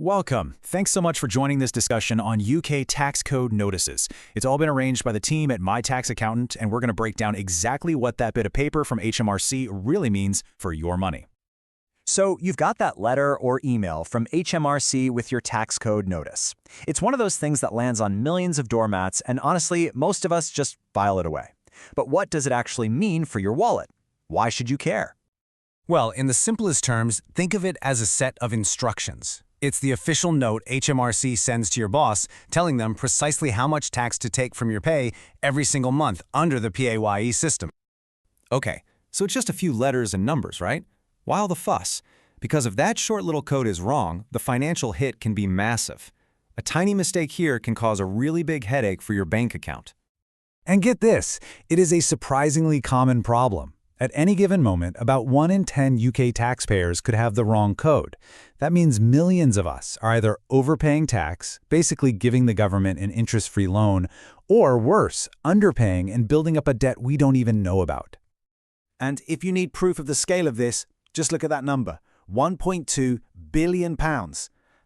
Welcome. Thanks so much for joining this discussion on UK tax code notices. It's all been arranged by the team at My Tax Accountant, and we're going to break down exactly what that bit of paper from HMRC really means for your money. So you've got that letter or email from HMRC with your tax code notice. It's one of those things that lands on millions of doormats, and honestly, most of us just file it away. But what does it actually mean for your wallet? Why should you care? Well, in the simplest terms, think of it as a set of instructions. It's the official note HMRC sends to your boss telling them precisely how much tax to take from your pay every single month under the PAYE system. Okay, so it's just a few letters and numbers, right? Why all the fuss? Because if that short little code is wrong, the financial hit can be massive. A tiny mistake here can cause a really big headache for your bank account. And get this, it is a surprisingly common problem. At any given moment, about 1 in 10 UK taxpayers could have the wrong code. That means millions of us are either overpaying tax, basically giving the government an interest-free loan, or worse, underpaying and building up a debt we don't even know about. And if you need proof of the scale of this, just look at that number, £1.2 billion.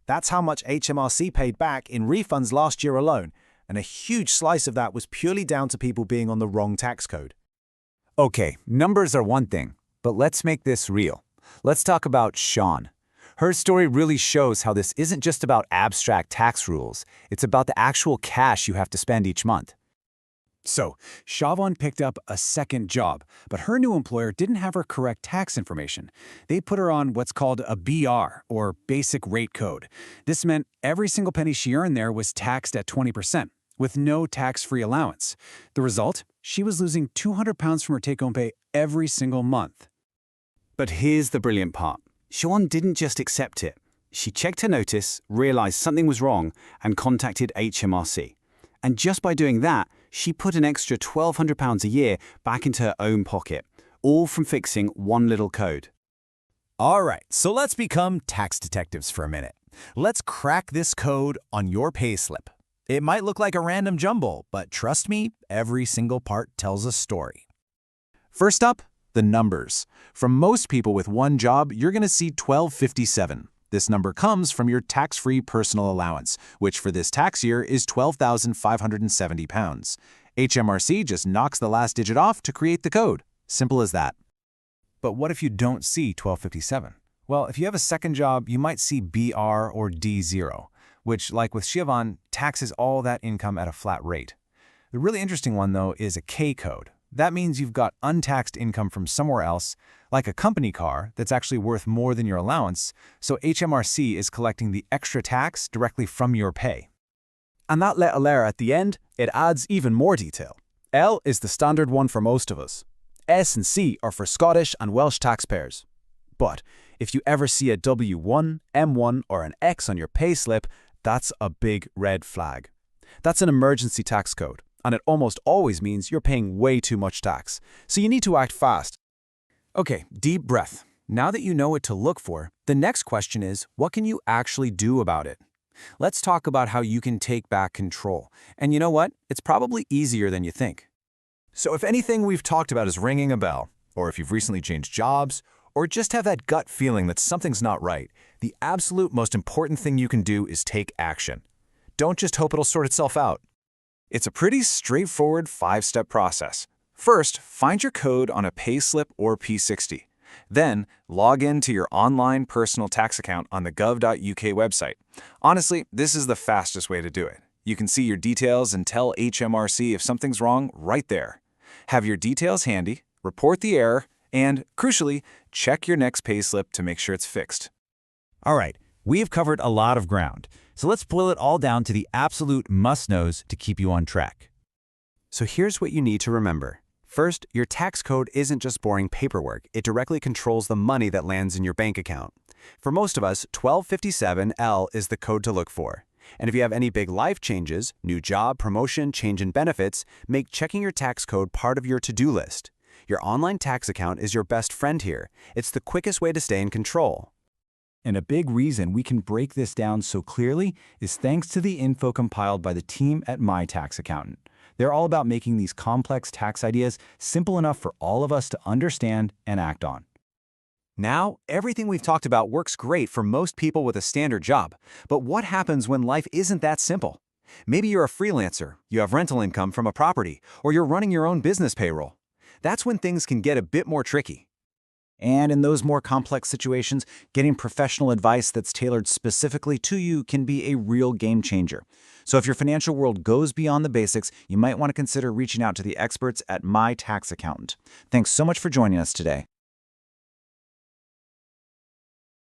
That's how much HMRC paid back in refunds last year alone, and a huge slice of that was purely down to people being on the wrong tax code. Okay, numbers are one thing, but let's make this real. Let's talk about Sean. Her story really shows how this isn't just about abstract tax rules. It's about the actual cash you have to spend each month. So, Siobhan picked up a second job, but her new employer didn't have her correct tax information. They put her on what's called a BR, or Basic Rate Code. This meant every single penny she earned there was taxed at 20%, with no tax-free allowance. The result? She was losing £200 from her take-home pay every single month. But here's the brilliant part. Siobhan didn't just accept it. She checked her notice, realized something was wrong, and contacted HMRC. And just by doing that, she put an extra £1,200 a year back into her own pocket, all from fixing one little code. All right, so let's become tax detectives for a minute. Let's crack this code on your payslip. It might look like a random jumble, but trust me, every single part tells a story. First up, the numbers. From most people with one job, you're going to see $1,257. This number comes from your tax-free personal allowance, which for this tax year is £12,570. HMRC just knocks the last digit off to create the code. Simple as that. But what if you don't see $1,257? Well, if you have a second job, you might see BR or D0, which, like with Siobhan, taxes all that income at a flat rate. The really interesting one, though, is a K code. That means you've got untaxed income from somewhere else, like a company car that's actually worth more than your allowance, so HMRC is collecting the extra tax directly from your pay. And that letter layer at the end, it adds even more detail. L is the standard one for most of us. S and C are for Scottish and Welsh taxpayers. But if you ever see a W1, M1, or an X on your payslip, that's a big red flag. That's an emergency tax code, and it almost always means you're paying way too much tax, so you need to act fast. Okay, deep breath. Now that you know what to look for, the next question is, what can you actually do about it? Let's talk about how you can take back control. And you know what? It's probably easier than you think. So if anything we've talked about is ringing a bell, or if you've recently changed jobs, or just have that gut feeling that something's not right, the absolute most important thing you can do is take action. Don't just hope it'll sort itself out. It's a pretty straightforward 5-step process. First, find your code on a payslip or P60. Then, log in to your online personal tax account on the gov.uk website. Honestly, this is the fastest way to do it. You can see your details and tell HMRC if something's wrong right there. Have your details handy, report the error, and, crucially, check your next payslip to make sure it's fixed. All right, we've covered a lot of ground, so let's boil it all down to the absolute must-knows to keep you on track. So here's what you need to remember. First, your tax code isn't just boring paperwork. It directly controls the money that lands in your bank account. For most of us, 1257L is the code to look for. And if you have any big life changes, new job, promotion, change in benefits, make checking your tax code part of your to-do list. Your online tax account is your best friend here. It's the quickest way to stay in control. And a big reason we can break this down so clearly is thanks to the info compiled by the team at My Tax Accountant. They're all about making these complex tax ideas simple enough for all of us to understand and act on. Now, everything we've talked about works great for most people with a standard job. But what happens when life isn't that simple? Maybe you're a freelancer, you have rental income from a property, or you're running your own business payroll. That's when things can get a bit more tricky. And in those more complex situations, getting professional advice that's tailored specifically to you can be a real game changer. So if your financial world goes beyond the basics, you might want to consider reaching out to the experts at My Tax Accountant. Thanks so much for joining us today.